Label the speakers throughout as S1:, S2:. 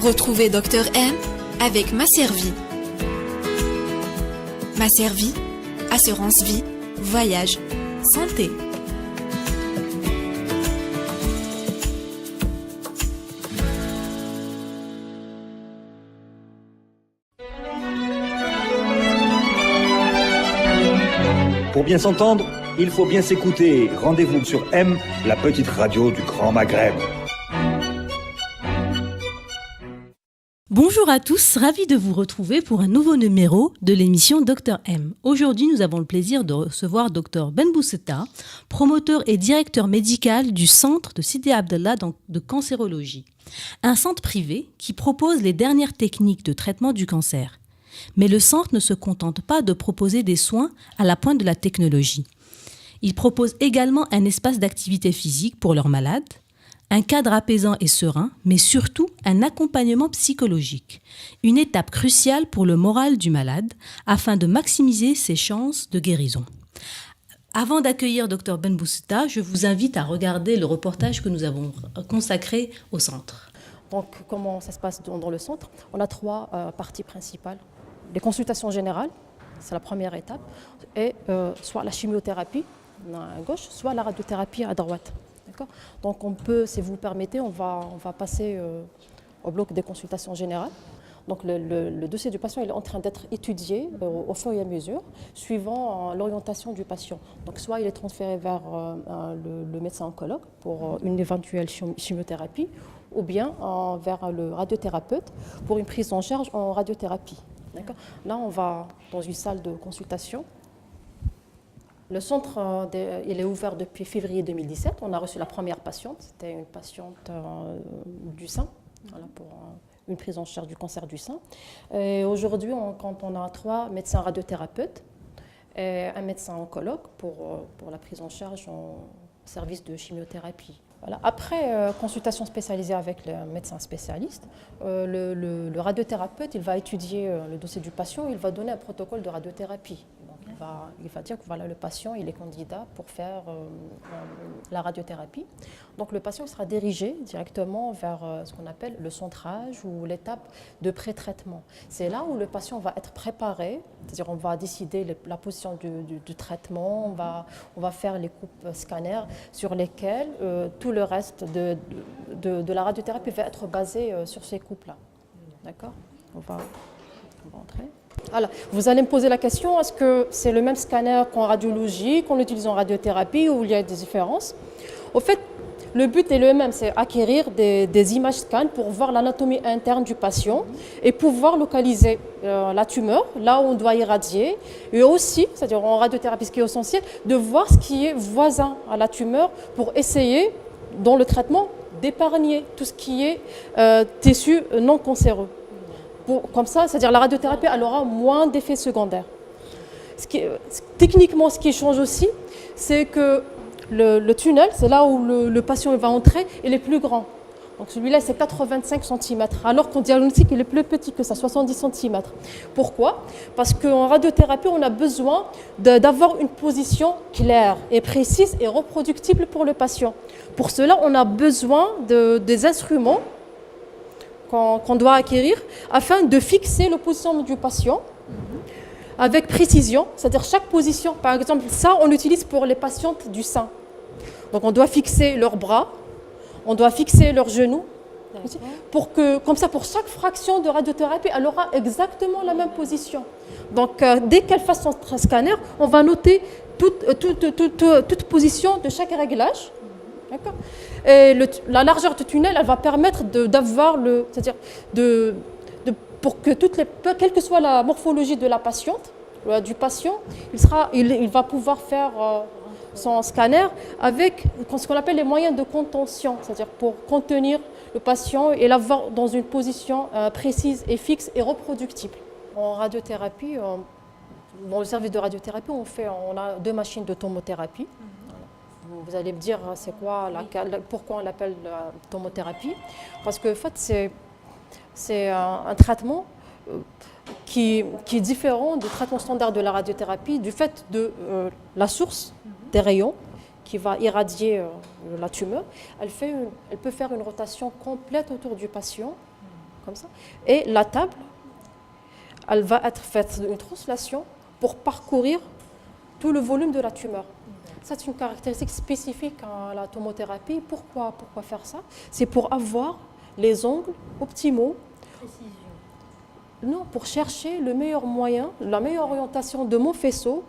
S1: Retrouvez Dr M avec Masservie. Masservie, assurance vie, voyage, santé.
S2: Pour bien s'entendre, il faut bien s'écouter. Rendez-vous sur M, la petite radio du Grand Maghreb.
S3: Bonjour à tous, ravi de vous retrouver pour un nouveau numéro de l'émission Dr M. Aujourd'hui, nous avons le plaisir de recevoir Dr Ben Bousseta, promoteur et directeur médical du centre de Sidi Abdallah de cancérologie. Un centre privé qui propose les dernières techniques de traitement du cancer. Mais le centre ne se contente pas de proposer des soins à la pointe de la technologie. Il propose également un espace d'activité physique pour leurs malades, un cadre apaisant et serein, mais surtout un accompagnement psychologique, une étape cruciale pour le moral du malade afin de maximiser ses chances de guérison. Avant d'accueillir Dr Ben Bousseta, je vous invite à regarder le reportage que nous avons consacré au centre.
S4: Donc, comment ça se passe dans le centre? On a trois parties principales. Les consultations générales, c'est la première étape, et soit la chimiothérapie à gauche, soit la radiothérapie à droite. D'accord. Donc on peut, si vous permettez, on va passer au bloc des consultations générales. Donc le dossier du patient il est en train d'être étudié au fur et à mesure, suivant l'orientation du patient. Donc soit il est transféré vers le médecin oncologue pour une éventuelle chimiothérapie, ou bien vers le radiothérapeute pour une prise en charge en radiothérapie. D'accord. Là, on va dans une salle de consultation. Le centre il est ouvert depuis février 2017. On a reçu la première patiente. C'était une patiente du sein, voilà, pour une prise en charge du cancer du sein. Et aujourd'hui, quand on a 3 médecins radiothérapeutes et un médecin oncologue pour la prise en charge en service de chimiothérapie. Voilà. Après consultation spécialisée avec le médecin spécialiste, le radiothérapeute il va étudier le dossier du patient, il va donner un protocole de radiothérapie. Il va dire que voilà, le patient il est candidat pour faire la radiothérapie. Donc le patient sera dirigé directement vers ce qu'on appelle le centrage ou l'étape de pré-traitement. C'est là où le patient va être préparé, c'est-à-dire on va décider la position du traitement, on va faire les coupes scanners sur lesquelles tout le reste de la radiothérapie va être basé sur ces coupes-là. D'accord. On va entrer. Alors, vous allez me poser la question, est-ce que c'est le même scanner qu'en radiologie, qu'on utilise en radiothérapie ou il y a des différences? Au fait, le but est le même, c'est acquérir des images scan pour voir l'anatomie interne du patient et pouvoir localiser la tumeur, là où on doit irradier, et aussi, c'est-à-dire en radiothérapie, ce qui est essentiel, de voir ce qui est voisin à la tumeur pour essayer, dans le traitement, d'épargner tout ce qui est tissu non cancéreux. Comme ça, c'est-à-dire la radiothérapie, elle aura moins d'effets secondaires. Techniquement, ce qui change aussi, c'est que le tunnel, c'est là où le patient va entrer, il est plus grand. Donc celui-là, c'est 85 cm, alors qu'en diagnostic, il est plus petit que ça, 70 cm. Pourquoi? Parce qu'en radiothérapie, on a besoin d'avoir une position claire et précise et reproductible pour le patient. Pour cela, on a besoin des instruments qu'on doit acquérir afin de fixer la position du patient avec précision, c'est-à-dire chaque position. Par exemple, ça, on l'utilise pour les patientes du sein. Donc, on doit fixer leurs bras, on doit fixer leurs genoux, pour que, comme ça, pour chaque fraction de radiothérapie, elle aura exactement la même position. Donc, dès qu'elle fasse son scanner, on va noter toute position de chaque réglage. D'accord. Et la largeur du tunnel, elle va permettre d'avoir c'est-à-dire pour que quelle que soit la morphologie de la patiente, du patient, il va pouvoir faire son scanner avec ce qu'on appelle les moyens de contention, c'est-à-dire pour contenir le patient et l'avoir dans une position précise et fixe et reproductible. En radiothérapie, dans le service de radiothérapie, on a 2 machines de tomothérapie. Vous allez me dire c'est quoi, pourquoi on l'appelle la tomothérapie? Parce que en fait, c'est un traitement qui est différent du traitement standard de la radiothérapie du fait de la source des rayons qui va irradier la tumeur. Elle peut faire une rotation complète autour du patient comme ça. Et la table, elle va être faite d'une translation pour parcourir tout le volume de la tumeur. Ça, c'est une caractéristique spécifique à la tomothérapie. Pourquoi faire ça? C'est pour avoir les angles optimaux. Non, pour chercher le meilleur moyen, la meilleure orientation de mon faisceau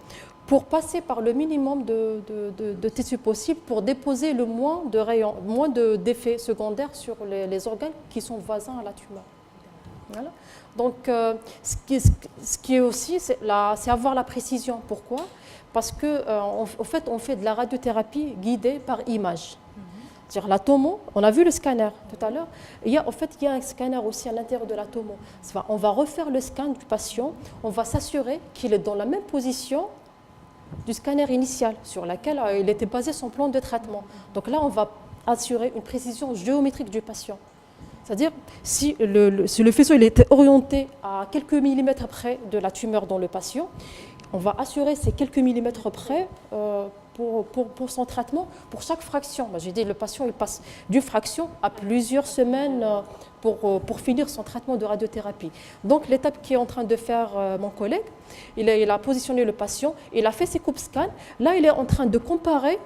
S4: pour passer par le minimum de tissu possible pour déposer le moins de rayons, moins d'effets secondaires sur les organes qui sont voisins à la tumeur. Voilà. Donc, ce qui est aussi, c'est avoir la précision. Pourquoi? Parce qu'en fait, on fait de la radiothérapie guidée par image. C'est-à-dire la tomo, on a vu le scanner tout à l'heure. Il y a un scanner aussi à l'intérieur de la tomo. On va refaire le scan du patient, on va s'assurer qu'il est dans la même position du scanner initial sur laquelle il était basé son plan de traitement. Donc là, on va assurer une précision géométrique du patient. C'est-à-dire, si le faisceau il était orienté à quelques millimètres près de la tumeur dans le patient, on va assurer ces quelques millimètres près pour son traitement, pour chaque fraction. J'ai dit, le patient il passe d'une fraction à plusieurs semaines pour finir son traitement de radiothérapie. Donc l'étape qu'est en train de faire mon collègue, il a positionné le patient, il a fait ses coupes scan. Là, il est en train de comparer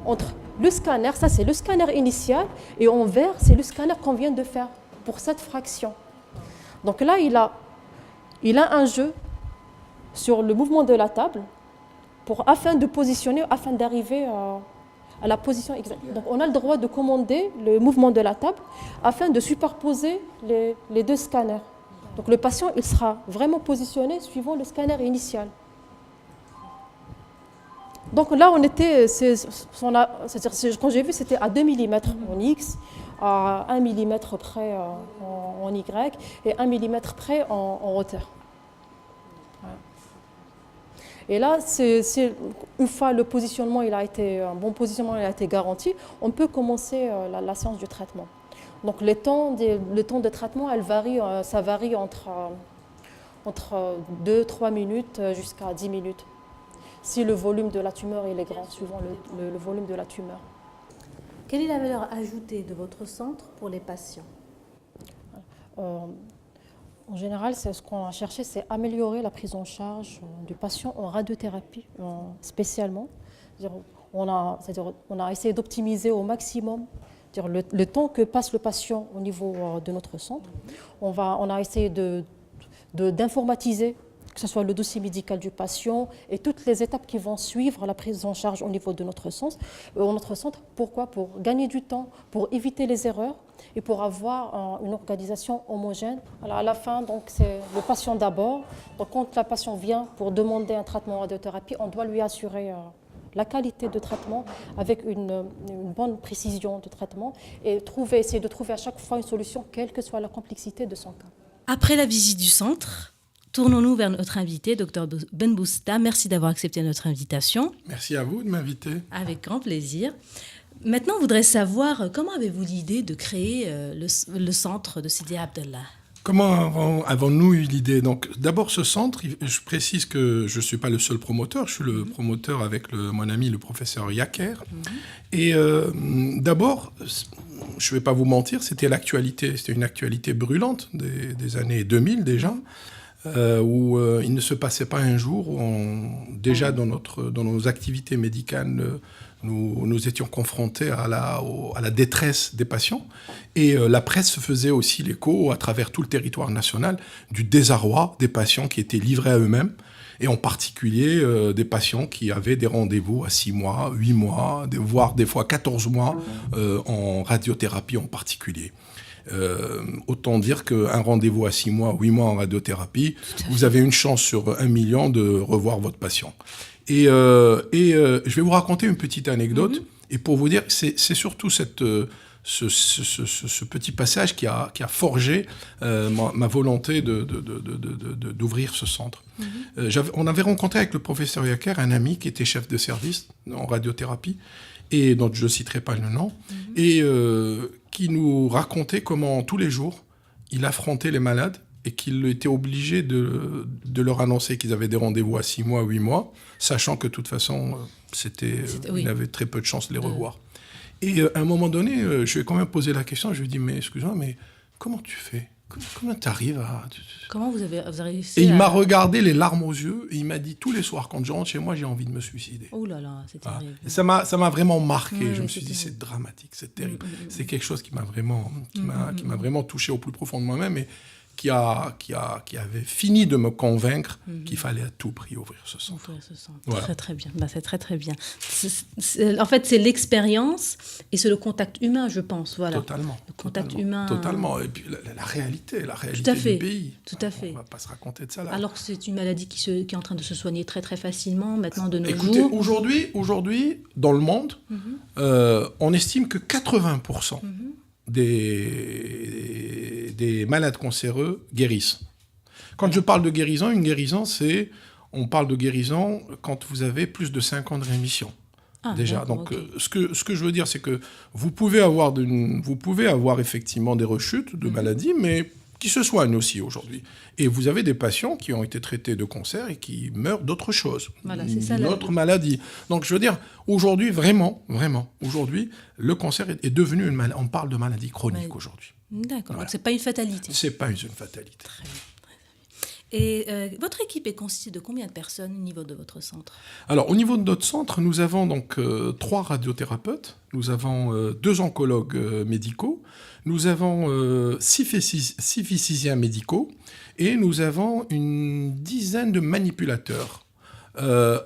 S4: entre le scanner, ça c'est le scanner initial, et en vert, c'est le scanner qu'on vient de faire pour cette fraction. Donc là, il a un jeu sur le mouvement de la table afin de positionner, afin d'arriver à la position exacte. Donc on a le droit de commander le mouvement de la table afin de superposer les deux scanners. Donc le patient, il sera vraiment positionné suivant le scanner initial. Donc là, on était, quand j'ai vu, c'était à 2 mm en X, à 1 mm près en Y et 1 mm près en hauteur. Voilà. Et là, une fois le positionnement, un bon positionnement il a été garanti, on peut commencer la séance du traitement. Donc le temps de traitement, ça varie entre 2-3 minutes jusqu'à 10 minutes. Si le volume de la tumeur il est grand, suivant le volume de la tumeur.
S3: Quelle est la valeur ajoutée de votre centre pour les patients?
S4: En général, ce qu'on a cherché, c'est améliorer la prise en charge du patient en radiothérapie, spécialement. On a essayé d'optimiser au maximum le temps que passe le patient au niveau de notre centre. On a essayé d'informatiser, que ce soit le dossier médical du patient et toutes les étapes qui vont suivre la prise en charge au niveau de notre centre. Pourquoi? Pour gagner du temps, pour éviter les erreurs et pour avoir une organisation homogène. Alors à la fin, donc, c'est le patient d'abord. Donc quand la patient vient pour demander un traitement en radiothérapie, on doit lui assurer la qualité de traitement avec une bonne précision de traitement et essayer de trouver à chaque fois une solution, quelle que soit la complexité de son cas.
S3: Après la visite du centre, tournons-nous vers notre invité, Dr Benbousseta. Merci d'avoir accepté notre invitation.
S5: Merci à vous de m'inviter.
S3: Avec grand plaisir. Maintenant, on voudrait savoir comment avez-vous l'idée de créer le centre de Sidi Abdallah?
S5: Comment avons-nous eu l'idée? Donc, d'abord, ce centre, je précise que je ne suis pas le seul promoteur. Je suis le promoteur avec mon ami, le professeur Yaker. Et d'abord, je ne vais pas vous mentir, c'était une actualité brûlante des années 2000 déjà. Où il ne se passait pas un jour où déjà dans nos activités médicales, nous étions confrontés à la détresse des patients. Et la presse faisait aussi l'écho à travers tout le territoire national du désarroi des patients qui étaient livrés à eux-mêmes, et en particulier des patients qui avaient des rendez-vous à 6 mois, 8 mois, voire des fois 14 mois en radiothérapie en particulier. Autant dire qu'un rendez-vous à 6 mois, 8 mois en radiothérapie, vous avez une chance sur 1 million de revoir votre patient. Et je vais vous raconter une petite anecdote, et pour vous dire que c'est surtout ce petit passage qui a forgé ma volonté d'ouvrir ce centre. On avait rencontré avec le professeur Yaker un ami qui était chef de service en radiothérapie, et dont je ne citerai pas le nom, et qui nous racontait comment tous les jours il affrontait les malades et qu'il était obligé de leur annoncer qu'ils avaient des rendez-vous à 6 mois, 8 mois, sachant que de toute façon, il avait très peu de chances de les revoir. Et à un moment donné, je lui ai quand même posé la question, je lui ai dit, mais excuse-moi, mais comment tu fais ? Comment tu arrives à...
S3: Comment vous avez réussi
S5: Et il
S3: à...
S5: m'a regardé les larmes aux yeux, et il m'a dit, tous les soirs, quand je rentre chez moi, j'ai envie de me suicider.
S3: Oh là là, c'est
S5: Voilà.
S3: terrible.
S5: Et ça m'a vraiment marqué.
S3: Oui,
S5: Je me
S3: c'est
S5: suis dit,
S3: terrible.
S5: c'est dramatique, c'est terrible. C'est quelque chose qui m'a vraiment, qui m'a vraiment touché au plus profond de moi-même et qui avait fini de me convaincre qu'il fallait à tout prix ouvrir ce centre.
S3: Ouvrir ce centre.
S5: Voilà.
S3: Très très bien. Bah, c'est très très bien. En fait, c'est l'expérience et c'est le contact humain, je pense. Voilà.
S5: Totalement.
S3: Le contact
S5: totalement,
S3: humain.
S5: Totalement. Et puis la réalité
S3: Tout à fait.
S5: du pays.
S3: Tout à fait.
S5: On ne va pas se raconter de ça là.
S3: Alors que c'est une maladie qui est en train de se soigner très très facilement maintenant de nos
S5: Écoutez,
S3: jours.
S5: aujourd'hui, dans le monde, on estime que 80% des malades cancéreux guérissent. Quand je parle de guérison, une guérison, on parle de guérison quand vous avez plus de 5 ans de rémission.
S3: Ah,
S5: Déjà.
S3: d'accord,
S5: Donc,
S3: ok.
S5: ce que je veux dire, c'est que vous pouvez avoir effectivement des rechutes de maladies, mais qui se soignent aussi aujourd'hui. Et vous avez des patients qui ont été traités de cancer et qui meurent d'autre chose,
S3: Voilà, c'est ça,
S5: d'une autre maladie. Donc, je veux dire, aujourd'hui, vraiment, aujourd'hui, le cancer est devenu une maladie. On parle de maladie chronique
S3: Ouais.
S5: aujourd'hui.
S3: D'accord.
S5: Voilà.
S3: Donc c'est pas une fatalité.
S5: C'est pas une fatalité.
S3: Très bien. Et votre équipe est constituée de combien de personnes au niveau de votre centre?
S5: Alors, au niveau de notre centre, nous avons donc 3 radiothérapeutes, nous avons 2 oncologues médicaux, nous avons 6 physiciens médicaux et nous avons une dizaine de manipulateurs.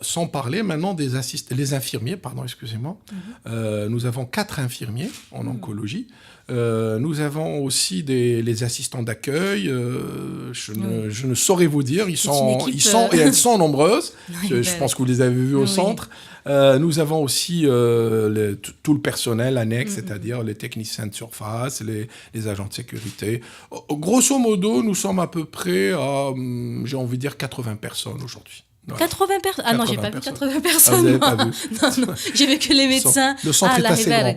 S5: Sans parler maintenant les infirmiers, excusez-moi. Nous avons 4 infirmiers en oncologie. Nous avons aussi les assistants d'accueil. Je ne saurais vous dire. Ils sont et elles sont nombreuses. Je pense que vous les avez vus au centre. Nous avons aussi tout le personnel annexe, c'est-à-dire les techniciens de surface, les agents de sécurité. Grosso modo, nous sommes à peu près à, j'ai envie de dire, 80 personnes aujourd'hui. Ouais.
S3: 80 personnes. Ah non, j'ai pas vu 80 personnes.
S5: Ah, vous n'avez pas vu.
S3: Non, j'ai vu que les médecins.
S5: Le centre est assez grand.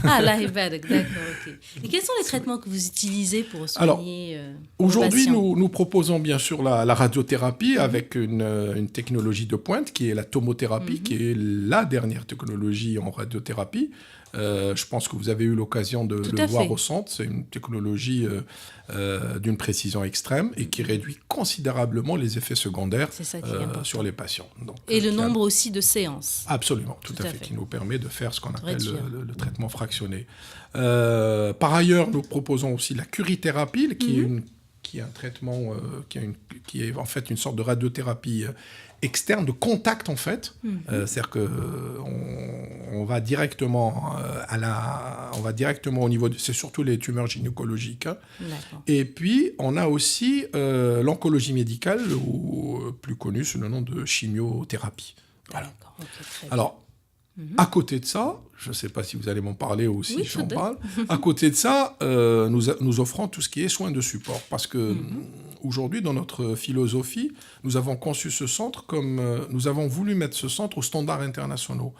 S3: Allah Ibarak, d'accord, ok. Et quels sont les traitements que vous utilisez pour soigner
S5: aujourd'hui,
S3: vos patients?
S5: nous proposons bien sûr la radiothérapie avec une technologie de pointe qui est la tomothérapie, qui est la dernière technologie en radiothérapie. Je pense que vous avez eu l'occasion de le voir au centre. C'est une technologie d'une précision extrême et qui réduit considérablement les effets secondaires sur les patients. Donc,
S3: et le nombre aussi de séances.
S5: Absolument, tout à fait, qui nous permet de faire ce qu'on appelle le traitement fractionné. Par ailleurs, nous proposons aussi la curithérapie, qui est un traitement, qui est en fait une sorte de radiothérapie externe, de contact en fait. C'est-à-dire qu'on va directement au niveau c'est surtout les tumeurs gynécologiques. Hein. Et puis on a aussi l'oncologie médicale, ou plus connue sous le nom de chimiothérapie. Voilà.
S3: Okay,
S5: alors, à côté de ça, je ne sais pas si vous allez m'en parler ou si j'en parle, à côté de ça, nous offrons tout ce qui est soins de support. Parce que aujourd'hui, dans notre philosophie, nous avons conçu ce centre comme... nous avons voulu mettre ce centre aux standards internationaux.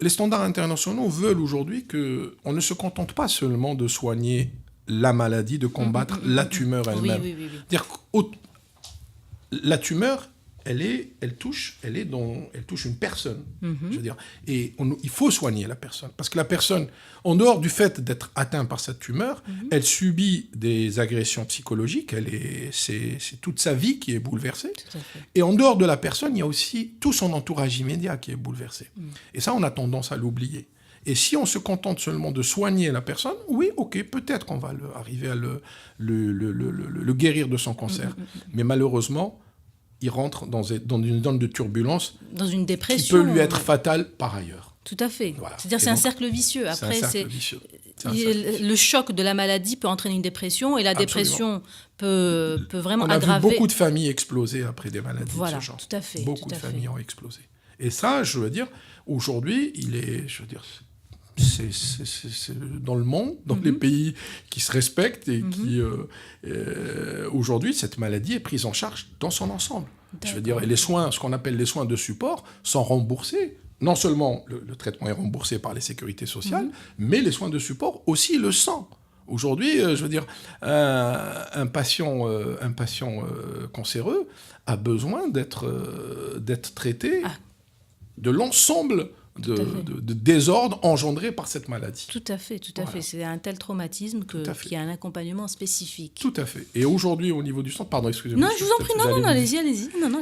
S5: Les standards internationaux veulent aujourd'hui qu'on ne se contente pas seulement de soigner la maladie, de combattre la tumeur elle-même.
S3: Oui.
S5: C'est-à-dire que la tumeur... Elle touche une personne, je veux dire. Et il faut soigner la personne. Parce que la personne, en dehors du fait d'être atteinte par cette tumeur, elle subit des agressions psychologiques. C'est toute sa vie qui est bouleversée. Et en dehors de la personne, il y a aussi tout son entourage immédiat qui est bouleversé. Et ça, on a tendance à l'oublier. Et si on se contente seulement de soigner la personne, oui, ok, peut-être qu'on va arriver à le guérir de son cancer. Mais malheureusement... il rentre dans une zone de turbulence
S3: dans une dépression,
S5: qui peut lui être fatale par ailleurs.
S3: Tout à fait.
S5: Voilà.
S3: C'est-à-dire c'est un cercle vicieux. Après, le choc de la maladie peut entraîner une dépression et la dépression peut vraiment aggraver.
S5: On a vu beaucoup de familles exploser après des maladies de ce genre.
S3: Tout à fait.
S5: Beaucoup de familles ont explosé. Et ça, je veux dire, aujourd'hui, c'est dans le monde, dans les pays qui se respectent et qui... aujourd'hui, cette maladie est prise en charge dans son ensemble. Je veux dire, et les soins, ce qu'on appelle les soins de support, sont remboursés. Non seulement le traitement est remboursé par les sécurités sociales, mais les soins de support aussi le sont. Aujourd'hui, je veux dire, un patient cancéreux a besoin d'être traité de l'ensemble de désordre engendré par cette maladie.
S3: Tout à fait.
S5: Voilà.
S3: C'est un tel traumatisme qu'il y a un accompagnement spécifique.
S5: Tout à fait. Et aujourd'hui, au niveau du centre, pardon, excusez-moi.
S3: Non, je vous en prie, non, allez-y.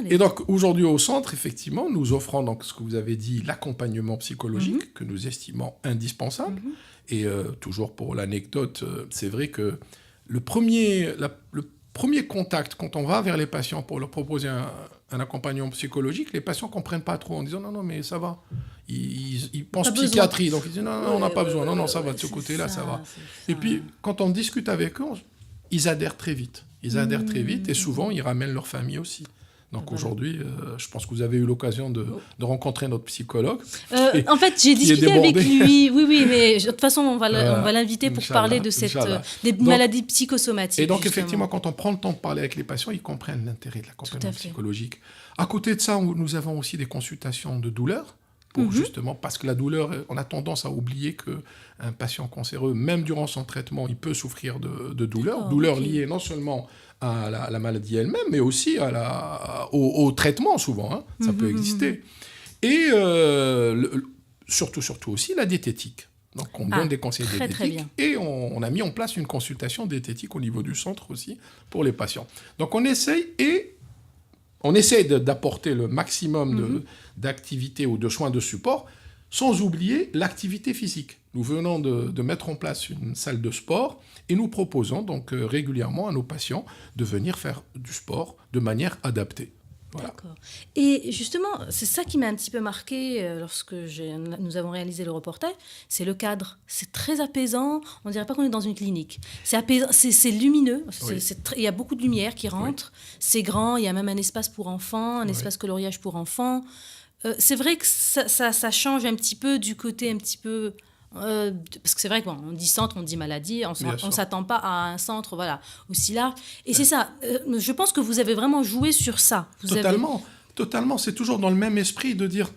S5: Et donc, aujourd'hui, au centre, effectivement, nous offrons donc ce que vous avez dit, l'accompagnement psychologique, que nous estimons indispensable. Et toujours pour l'anecdote, c'est vrai que le premier contact, quand on va vers les patients pour leur proposer un accompagnement psychologique, les patients ne comprennent pas trop en disant non, mais ça va. Ils pensent psychiatrie, donc ils disent non, on n'a pas besoin, non, ça va, de ce côté-là, ça va. Et puis, quand on discute avec eux, ils adhèrent très vite. Et souvent, ils ramènent leur famille aussi. Donc aujourd'hui, je pense que vous avez eu l'occasion de rencontrer notre psychologue.
S3: En fait, j'ai discuté avec lui. Oui, mais de toute façon, on va l'inviter pour parler de des maladies psychosomatiques.
S5: Et donc,
S3: justement.
S5: effectivement, quand on prend le temps de parler avec les patients, ils comprennent l'intérêt de l'accompagnement psychologique. À côté de ça, nous avons aussi des consultations de douleur. Justement, parce que la douleur, on a tendance à oublier qu'un patient cancéreux, même durant son traitement, il peut souffrir de douleur. Douleur liée non seulement à la maladie elle-même, mais aussi au traitement, souvent. Hein. Ça peut exister. Et surtout aussi la diététique. Donc, on donne des conseils diététiques. Et on a mis en place une consultation diététique au niveau du centre aussi pour les patients. Donc, on essaye d'apporter le maximum d'activités ou de soins de support, sans oublier l'activité physique. Nous venons de mettre en place une salle de sport et nous proposons donc régulièrement à nos patients de venir faire du sport de manière adaptée. Voilà.
S3: D'accord. Et justement, c'est ça qui m'a un petit peu marqué lorsque nous avons réalisé le reportage, c'est le cadre. C'est très apaisant. On ne dirait pas qu'on est dans une clinique. C'est apaisant, c'est lumineux. Il y a beaucoup de lumière qui rentre. C'est grand. Il y a même un espace pour enfants, un espace coloriage pour enfants. C'est vrai que ça change un petit peu du côté un petit peu... parce que c'est vrai qu'on dit centre, on dit maladie, on ne s'attend pas à un centre aussi large. Et c'est ça, je pense que vous avez vraiment joué sur ça.
S5: Totalement. C'est toujours dans le même esprit de dire,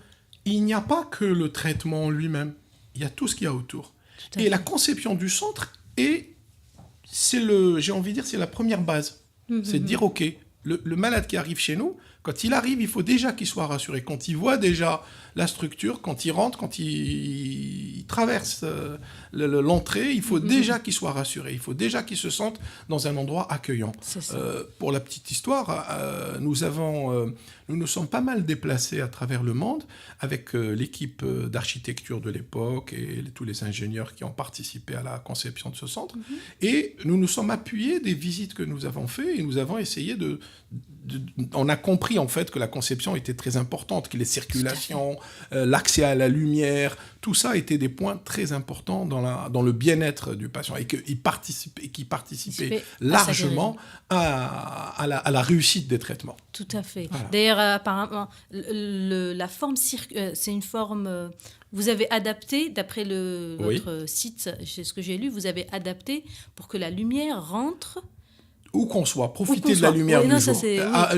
S5: il n'y a pas que le traitement en lui-même, il y a tout ce qu'il y a autour. Et la conception du centre, c'est la première base. C'est de dire, OK, le malade qui arrive chez nous, quand il arrive, il faut déjà qu'il soit rassuré. Quand il voit déjà la structure, quand il rentre, quand il traverse l'entrée, il faut déjà qu'il soit rassuré. Il faut déjà qu'il se sente dans un endroit accueillant. Pour la petite histoire, nous nous sommes pas mal déplacés à travers le monde avec l'équipe d'architecture de l'époque et tous les ingénieurs qui ont participé à la conception de ce centre. Et nous nous sommes appuyés des visites que nous avons faites et nous avons essayé on a compris en fait que la conception était très importante, que les circulations, l'accès à la lumière, tout ça était des points très importants dans le bien-être du patient et qui participaient largement à la réussite des traitements.
S3: Tout à fait.
S5: Voilà.
S3: D'ailleurs, apparemment, la forme c'est une forme... vous avez adapté, d'après votre site, c'est ce que j'ai lu, vous avez adapté pour que la lumière rentre...
S5: Où qu'on soit, profiter de la lumière du jour.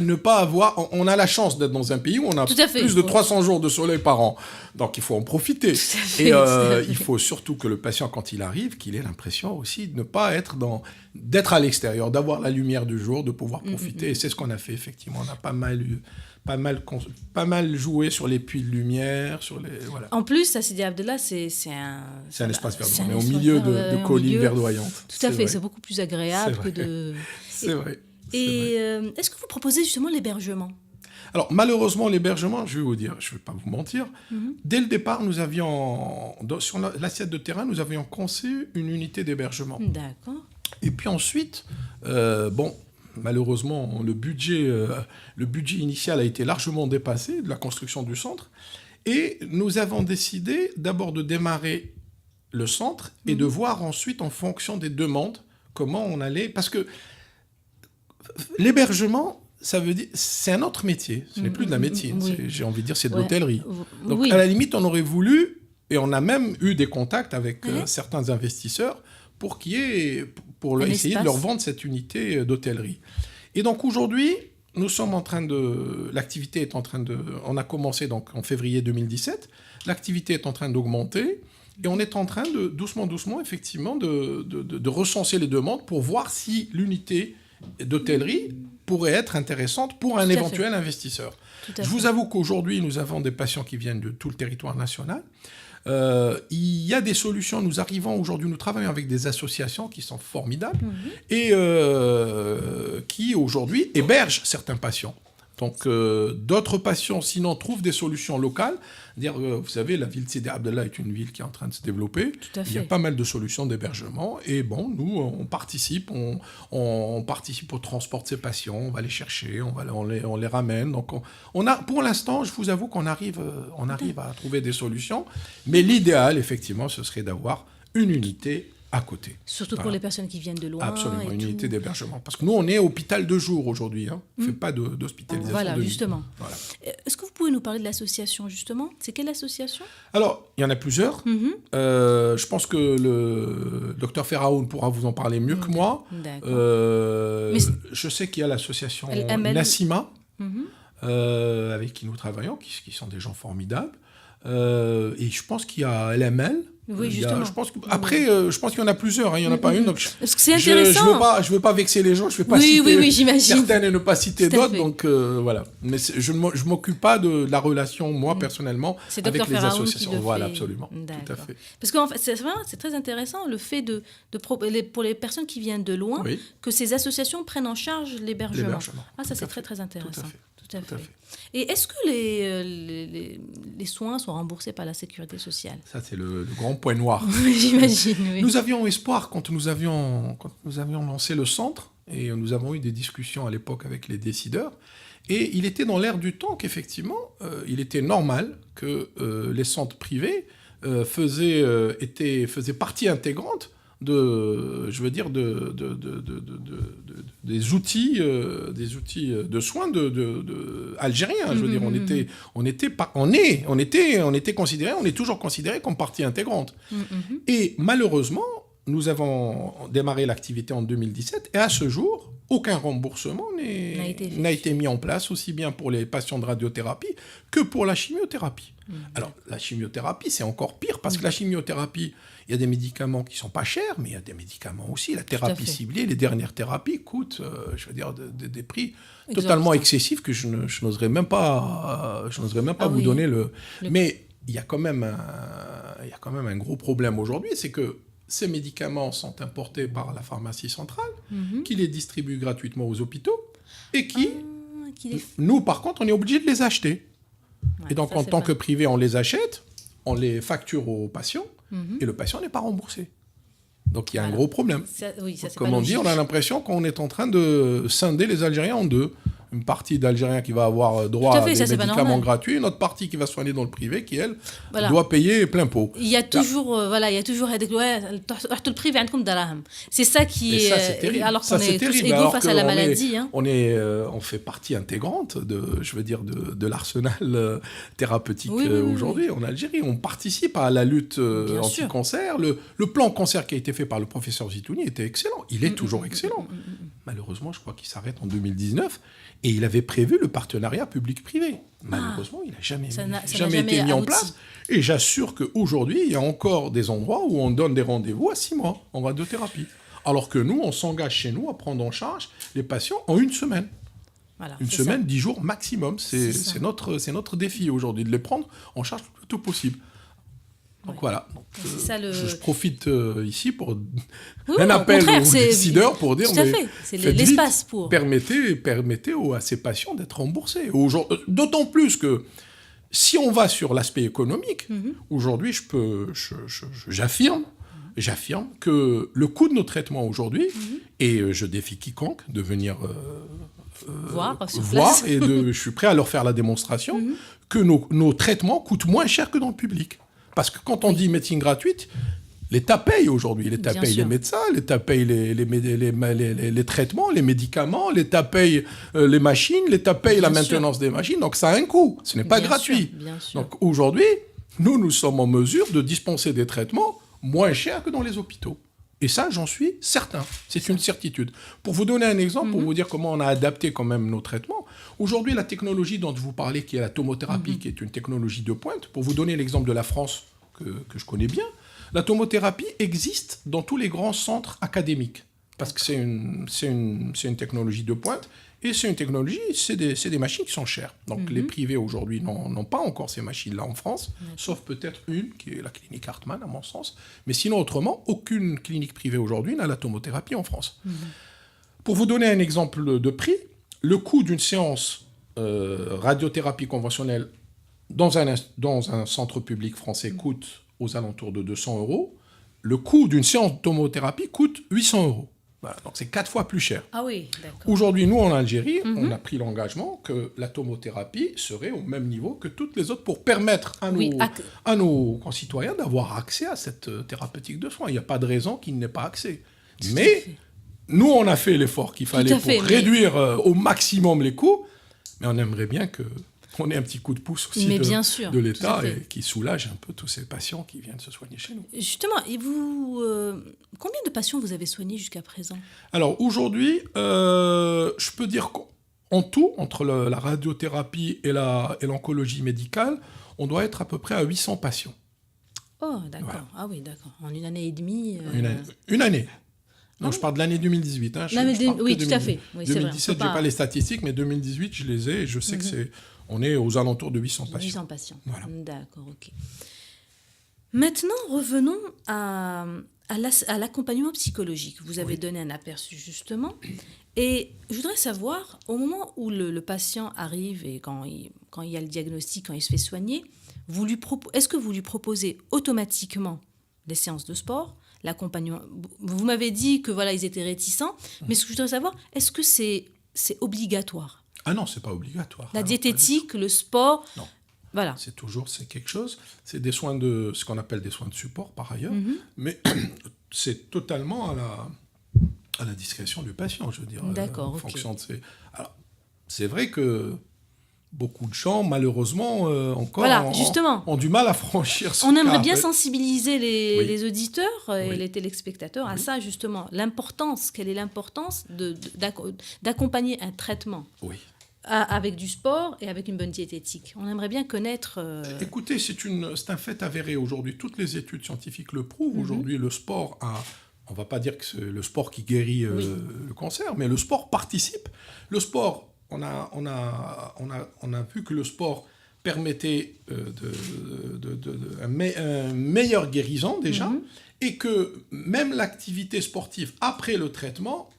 S5: Ne pas avoir... On a la chance d'être dans un pays où on a plus de 300 jours de soleil par an. Donc, il faut en profiter. Et il faut surtout que le patient, quand il arrive, qu'il ait l'impression aussi de ne pas d'être à l'extérieur, d'avoir la lumière du jour, de pouvoir profiter. Et c'est ce qu'on a fait, effectivement. On a pas mal joué sur les puits de lumière, voilà.
S3: En plus, à Sidi Abdellah, c'est un
S5: espace verdoyant. On est au milieu de collines verdoyantes.
S3: Tout à fait, c'est beaucoup plus agréable que de...
S5: C'est vrai.
S3: Et est-ce que vous proposez justement l'hébergement ?
S5: Alors, malheureusement, l'hébergement, je vais vous dire, je ne vais pas vous mentir, dès le départ, nous avions, sur l'assiette de terrain, nous avions conçu une unité d'hébergement.
S3: D'accord.
S5: Et puis ensuite, malheureusement, le budget initial a été largement dépassé de la construction du centre. Et nous avons décidé d'abord de démarrer le centre et de voir ensuite, en fonction des demandes, comment on allait... Parce que l'hébergement, ça veut dire... C'est un autre métier. Ce n'est plus de la médecine. J'ai envie de dire, c'est de l'hôtellerie. Donc, à la limite, on aurait voulu, et on a même eu des contacts avec certains investisseurs pour essayer de leur vendre cette unité d'hôtellerie. Et donc, aujourd'hui, nous sommes en train l'activité est en train on a commencé donc en février 2017, l'activité est en train d'augmenter, et on est en train de, doucement, effectivement, de recenser les demandes pour voir si l'unité d'hôtellerie pourrait être intéressante pour un
S3: Tout à
S5: éventuel investisseur.
S3: Tout à
S5: Je
S3: fait.
S5: vous avoue qu'aujourd'hui, nous avons des patients qui viennent de tout le territoire national. Il y a des solutions. Nous travaillons avec des associations qui sont formidables et qui aujourd'hui hébergent certains patients. Donc d'autres patients, sinon, trouvent des solutions locales. Vous savez, la ville de Sidi Abdallah est une ville qui est en train de se développer.
S3: Tout à fait.
S5: Il y a pas mal de solutions d'hébergement. Et bon, nous, on participe. On participe au transport de ces patients. On va les chercher, on les ramène. Donc pour l'instant, je vous avoue qu'on arrive à trouver des solutions. Mais l'idéal, effectivement, ce serait d'avoir une unité à côté.
S3: Surtout pour
S5: Voilà.
S3: les personnes qui viennent de loin.
S5: Absolument,
S3: et
S5: une
S3: tout.
S5: unité d'hébergement. Parce que nous, on est hôpital de jour aujourd'hui. On ne fait pas d'hospitalisation
S3: Voilà,
S5: de nuit.
S3: justement.
S5: Voilà.
S3: Est-ce que vous pouvez nous parler de l'association, justement? C'est quelle association?
S5: Alors, il y en a plusieurs. Je pense que le docteur Ferraoun pourra vous en parler mieux que moi.
S3: D'accord.
S5: Mais je sais qu'il y a l'association
S3: LML.
S5: Nassima,
S3: Mhm.
S5: avec qui nous travaillons, qui sont des gens formidables. Et je pense qu'il y a LML.
S3: Oui, justement.
S5: Je pense qu'il y en a plusieurs. Il n'y en a pas une. Donc
S3: Parce que c'est intéressant.
S5: Je veux pas vexer les gens. Je ne vais pas
S3: Oui,
S5: citer
S3: oui, j'imagine.
S5: certaines et ne pas citer
S3: Tout à
S5: d'autres.
S3: fait.
S5: Donc voilà. Mais je ne m'occupe pas de la relation, moi, personnellement,
S3: C'est
S5: avec
S3: Dr
S5: les
S3: Ferraoun qui
S5: associations.
S3: le
S5: Voilà,
S3: fait.
S5: absolument. Tout à
S3: D'accord.
S5: fait.
S3: Parce qu'en fait, c'est très intéressant le fait pour les personnes qui viennent de loin,
S5: Oui.
S3: que ces associations prennent en charge l'hébergement.
S5: L'hébergement.
S3: Ah, ça,
S5: Tout
S3: c'est
S5: à
S3: très,
S5: fait.
S3: très intéressant. Tout à
S5: Tout à
S3: fait.
S5: fait.
S3: Et est-ce que les soins sont remboursés par la sécurité sociale?
S5: Ça, c'est le grand point noir.
S3: J'imagine, oui.
S5: Nous avions espoir quand nous avions lancé le centre, et nous avons eu des discussions à l'époque avec les décideurs, et il était dans l'air du temps qu'effectivement, il était normal que les centres privés faisaient partie intégrante des outils de soins algériens. Je veux dire, on était considérés, on est toujours considérés comme partie intégrante. Et malheureusement, nous avons démarré l'activité en 2017 et à ce jour, aucun remboursement n'a été mis en place, aussi bien pour les patients de radiothérapie que pour la chimiothérapie. Alors, la chimiothérapie, c'est encore pire parce que la chimiothérapie, il y a des médicaments qui ne sont pas chers, mais il y a des médicaments aussi. La thérapie ciblée, les dernières thérapies coûtent, des prix totalement excessifs que je n'oserais même pas, vous donner Mais il y a quand même un gros problème aujourd'hui, c'est que ces médicaments sont importés par la pharmacie centrale, qui les distribue gratuitement aux hôpitaux, et nous, par contre, on est obligé de les acheter. Et donc, en tant que privé, on les achète, on les facture aux patients, et le patient n'est pas remboursé. Donc, il y a un gros problème. Comme on dit, on a l'impression qu'on est en train de scinder les Algériens en deux. Une partie d'Algériens qui va avoir droit à des médicaments gratuits, une autre partie qui va soigner dans le privé, qui, elle, doit payer plein pot.
S3: Il y a toujours, le privé, c'est ça qui est...
S5: Ça, c'est terrible.
S3: Alors qu'on est tous égaux face à la maladie.
S5: On fait partie intégrante de l'arsenal thérapeutique aujourd'hui en Algérie. On participe à la lutte anti-cancer. Le plan cancer qui a été fait par le professeur Zitouni était excellent. Il est toujours excellent. Malheureusement, je crois qu'il s'arrête en 2019. Et il avait prévu le partenariat public-privé. Malheureusement, il n'a jamais été mis en place. Et j'assure qu'aujourd'hui, il y a encore des endroits où on donne des rendez-vous à 6 mois en radiothérapie. Alors que nous, on s'engage chez nous à prendre en charge les patients en 1 semaine.
S3: Voilà,
S5: une semaine, 10 jours maximum. C'est notre défi aujourd'hui, de les prendre en charge le plus tôt possible. Donc voilà, je profite ici pour un appel aux décideurs pour dire
S3: c'est l'espace pour...
S5: permettez à ces patients d'être remboursés. D'autant plus que si on va sur l'aspect économique, aujourd'hui j'affirme que le coût de nos traitements aujourd'hui, et je défie quiconque de venir voir et je suis prêt à leur faire la démonstration, que nos traitements coûtent moins cher que dans le public. Parce que quand on dit médecine gratuite, l'État paye aujourd'hui. L'État paye les médecins, l'État paye les traitements, les médicaments, l'État paye les machines, l'État paye la maintenance des machines. Donc ça a un coût, ce n'est pas gratuit. Donc aujourd'hui, nous sommes en mesure de dispenser des traitements moins chers que dans les hôpitaux. Et ça, j'en suis certain. C'est une certitude. Pour vous donner un exemple, pour vous dire comment on a adapté quand même nos traitements, aujourd'hui, la technologie dont vous parlez, qui est la tomothérapie, qui est une technologie de pointe, pour vous donner l'exemple de la France que je connais bien, la tomothérapie existe dans tous les grands centres académiques. Parce que c'est une technologie de pointe Et c'est une technologie, c'est des machines qui sont chères. Donc les privés aujourd'hui n'ont pas encore ces machines-là en France, sauf peut-être une, qui est la clinique Hartmann, à mon sens. Mais sinon, autrement, aucune clinique privée aujourd'hui n'a la tomothérapie en France. Pour vous donner un exemple de prix, le coût d'une séance radiothérapie conventionnelle dans un centre public français coûte aux alentours de 200 €. Le coût d'une séance de tomothérapie coûte 800 €. Voilà, donc c'est 4 fois plus cher.
S3: Ah oui, d'accord.
S5: Aujourd'hui, nous, en Algérie, on a pris l'engagement que la tomothérapie serait au même niveau que toutes les autres pour permettre à nos concitoyens d'avoir accès à cette thérapeutique de soins. Il n'y a pas de raison qu'il n'ait pas accès. Mais nous, on a fait l'effort qu'il fallait pour réduire au maximum les coûts, mais on aimerait bien qu'on ait un petit coup de pouce aussi de l'État et qui soulage un peu tous ces patients qui viennent se soigner chez nous.
S3: Justement, et vous, combien de patients vous avez soignés jusqu'à présent ?
S5: Alors aujourd'hui, je peux dire qu'en tout, entre la radiothérapie et l'oncologie médicale, on doit être à peu près à 800 patients.
S3: Oh, d'accord. Voilà. Ah oui, d'accord. En une année et demie.
S5: Une année. Non, je parle de l'année 2018.
S3: Oui, tout à fait. Oui,
S5: 2017, je n'ai pas les statistiques, mais 2018, je les ai et je sais on est aux alentours de 800 patients.
S3: 800 patients.
S5: Voilà.
S3: D'accord, ok. Maintenant, revenons à l'accompagnement psychologique. Vous avez donné un aperçu, justement. Et je voudrais savoir, au moment où le patient arrive et quand il y a le diagnostic, quand il se fait soigner, est-ce que vous lui proposez automatiquement des séances de sport, l'accompagnement? Vous m'avez dit que voilà, ils étaient réticents, mais ce que je voudrais savoir, est-ce que c'est obligatoire?
S5: Ah non, c'est pas obligatoire.
S3: La diététique, le sport.
S5: Non.
S3: Voilà.
S5: C'est quelque chose. C'est des soins ce qu'on appelle des soins de support par ailleurs, mais c'est totalement à la discrétion du patient, je veux dire.
S3: D'accord.
S5: En fonction de ses. Alors, c'est vrai que beaucoup de gens, malheureusement, encore ont du mal à franchir ce
S3: On aimerait
S5: cap.
S3: bien sensibiliser les auditeurs et les téléspectateurs à ça, justement. Quelle est l'importance d'accompagner un traitement avec du sport et avec une bonne diététique? On aimerait bien connaître...
S5: Écoutez, c'est un fait avéré aujourd'hui. Toutes les études scientifiques le prouvent. Aujourd'hui, le sport on ne va pas dire que c'est le sport qui guérit le cancer, mais le sport participe. Le sport... On a vu que le sport permettait une meilleure guérison déjà, et que même l'activité sportive après le traitement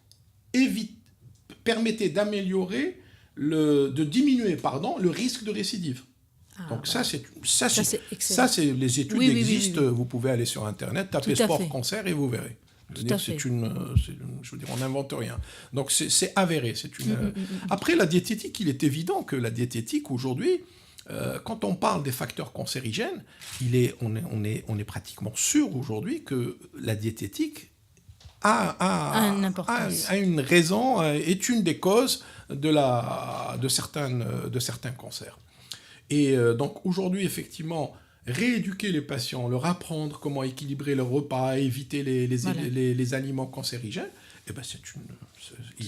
S5: permettait de diminuer le risque de récidive. Donc ça, c'est les études existent. Vous pouvez aller sur Internet, taper sport cancer et vous verrez. On n'invente rien. Donc c'est avéré. Après, la diététique, il est évident que la diététique, aujourd'hui, quand on parle des facteurs cancérigènes, on est pratiquement sûr aujourd'hui que la diététique a une raison, est une des causes de certains cancers. Et donc aujourd'hui, effectivement, rééduquer les patients, leur apprendre comment équilibrer leur repas, éviter les aliments cancérigènes,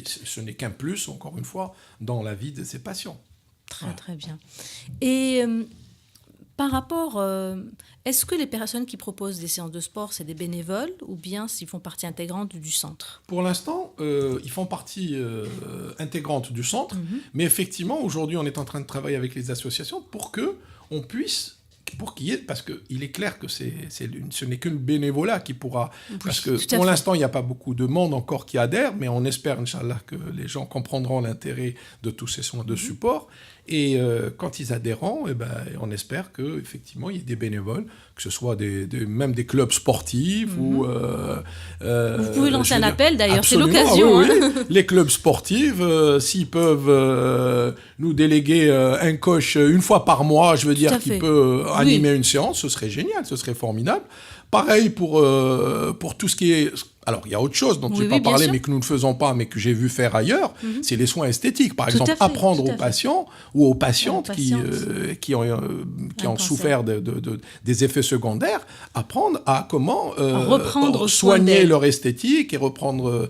S5: ce n'est qu'un plus, encore une fois, dans la vie de ces patients.
S3: Très bien. Et par rapport... est-ce que les personnes qui proposent des séances de sport, c'est des bénévoles ou bien s'ils font partie intégrante du centre? Pour l'instant,
S5: ils font partie intégrante du centre, mais effectivement, aujourd'hui, on est en train de travailler avec les associations pour qu'on puisse... parce qu'il est clair que ce n'est que le bénévolat qui pourra... Parce que pour l'instant, il n'y a pas beaucoup de monde encore qui adhère, mais on espère, Inch'Allah, que les gens comprendront l'intérêt de tous ces soins de support. Et quand ils adhéreront, on espère qu'effectivement, il y ait des bénévoles, que ce soit même des clubs sportifs ou...
S3: Vous pouvez lancer un appel, d'ailleurs, c'est l'occasion.
S5: Oui. Les clubs sportifs, s'ils peuvent nous déléguer un coach une fois par mois, je veux dire, qui peut animer une séance, ce serait génial, ce serait formidable. Pareil pour tout ce qui est... Alors, il y a autre chose dont je n'ai pas parlé, mais que nous ne faisons pas, mais que j'ai vu faire ailleurs, c'est les soins esthétiques. Par exemple, apprendre aux patients ou aux patientes qui ont souffert des effets secondaires, apprendre à comment soigner leur esthétique et reprendre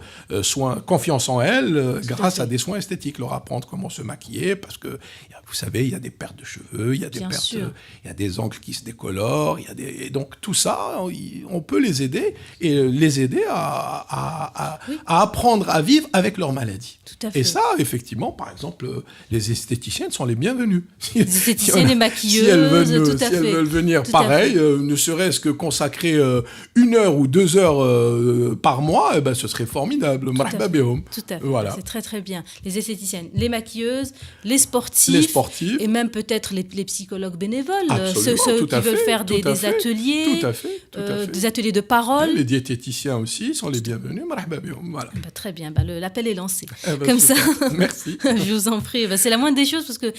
S5: confiance en elles grâce à des soins esthétiques. Leur apprendre comment se maquiller, parce que, vous savez, il y a des pertes de cheveux, il y a il y a des ongles qui se décolorent, et donc tout ça, on peut les aider, et les aider à à apprendre à vivre avec leur maladie.
S3: Tout à fait.
S5: Et ça, effectivement, par exemple, les esthéticiennes sont les bienvenues.
S3: Les esthéticiennes, les maquilleuses,
S5: si elles veulent,
S3: tout à
S5: si elles
S3: fait.
S5: veulent venir,
S3: Tout à
S5: pareil, ne serait-ce que consacrer 1 heure ou 2 heures par mois, ce serait formidable. Marhaba bihom.
S3: Tout à fait.
S5: Voilà.
S3: C'est très très bien. Les esthéticiennes, les maquilleuses, les sportifs, et même peut-être les psychologues bénévoles, ceux qui veulent faire des ateliers,
S5: tout à fait.
S3: des ateliers de parole.
S5: Les diététiciens aussi sont les bienvenus. Marhaba bihom. Voilà.
S3: Très bien, l'appel est lancé. Comme
S5: super.
S3: ça.
S5: Merci.
S3: Je vous en prie. C'est la moindre des choses parce que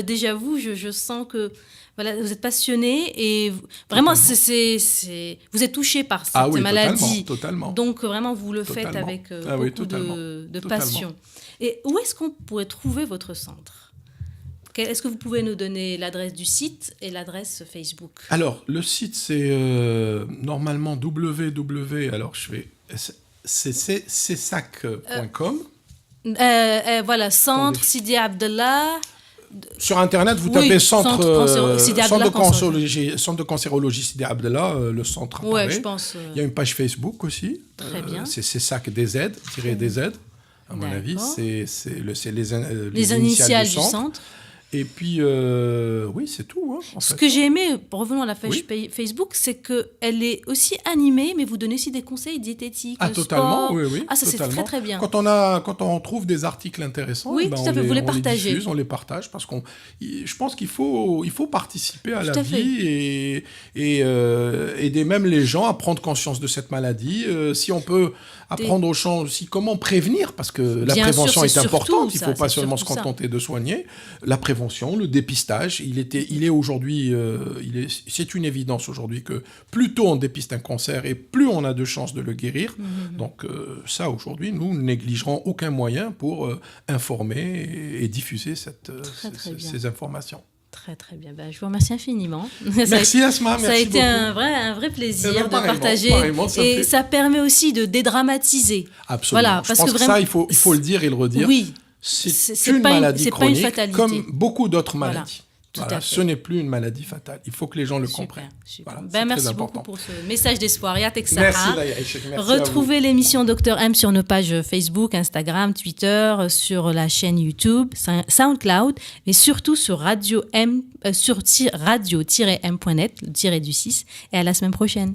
S3: déjà vous, je sens que voilà, vous êtes passionné et vraiment, vous êtes touché par cette maladie.
S5: Totalement.
S3: Donc vraiment, vous le faites avec beaucoup de passion. Et où est-ce qu'on pourrait trouver votre centre ? Est-ce que vous pouvez nous donner l'adresse du site et l'adresse Facebook ?
S5: Alors, le site, c'est normalement csac.com.
S3: Voilà, centre Sidi Abdallah.
S5: Sur Internet, vous tapez centre de cancérologie Sidi Abdallah, le centre apparaît.
S3: Ouais, je pense.
S5: Il y a une page Facebook aussi.
S3: Très bien.
S5: C'est CSAC DZ, à mon avis. C'est les
S3: initiales du centre.
S5: Et puis, oui, c'est tout.
S3: Ce que j'ai aimé, revenons à la page Facebook, c'est qu'elle est aussi animée, mais vous donnez aussi des conseils diététiques,
S5: totalement,
S3: sport.
S5: Oui.
S3: Ça, c'est très, très bien.
S5: Quand on trouve des articles intéressants,
S3: tout à fait, vous les partagez.
S5: On les partage, parce je pense qu'il faut participer à la vie et aider même les gens à prendre conscience de cette maladie. Si on peut apprendre aux gens aussi comment prévenir, parce que la prévention est importante, il ne faut pas seulement se contenter de soigner. La prévention, le dépistage, il est aujourd'hui, c'est une évidence aujourd'hui que plus tôt on dépiste un cancer et plus on a de chances de le guérir. Donc ça, aujourd'hui, nous ne négligerons aucun moyen pour informer et diffuser ces informations.
S3: Très très bien. Je vous remercie infiniment.
S5: Merci Asma, merci beaucoup.
S3: Ça a été un vrai plaisir de partager. Et ça permet aussi de dédramatiser.
S5: Absolument.
S3: Voilà,
S5: parce que vraiment, ça, il faut le dire et le redire.
S3: Oui.
S5: C'est une maladie chronique,
S3: pas une fatalité.
S5: comme beaucoup d'autres maladies.
S3: Voilà,
S5: ce n'est plus une maladie fatale. Il faut que les gens le comprennent.
S3: Super. Merci beaucoup pour ce message d'espoir.
S5: Merci.
S3: Retrouvez l'émission Dr M sur nos pages Facebook, Instagram, Twitter, sur la chaîne YouTube, SoundCloud, mais surtout sur radio-m.net, le tiré du 6. Et à la semaine prochaine.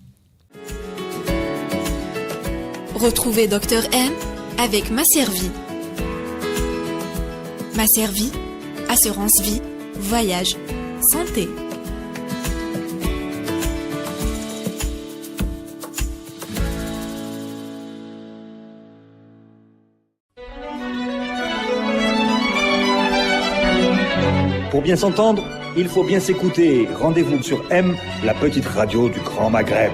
S1: Retrouvez Dr M avec Masservie. Masservie, assurance vie, voyage, santé.
S2: Pour bien s'entendre, il faut bien s'écouter. Rendez-vous sur M, la petite radio du Grand Maghreb.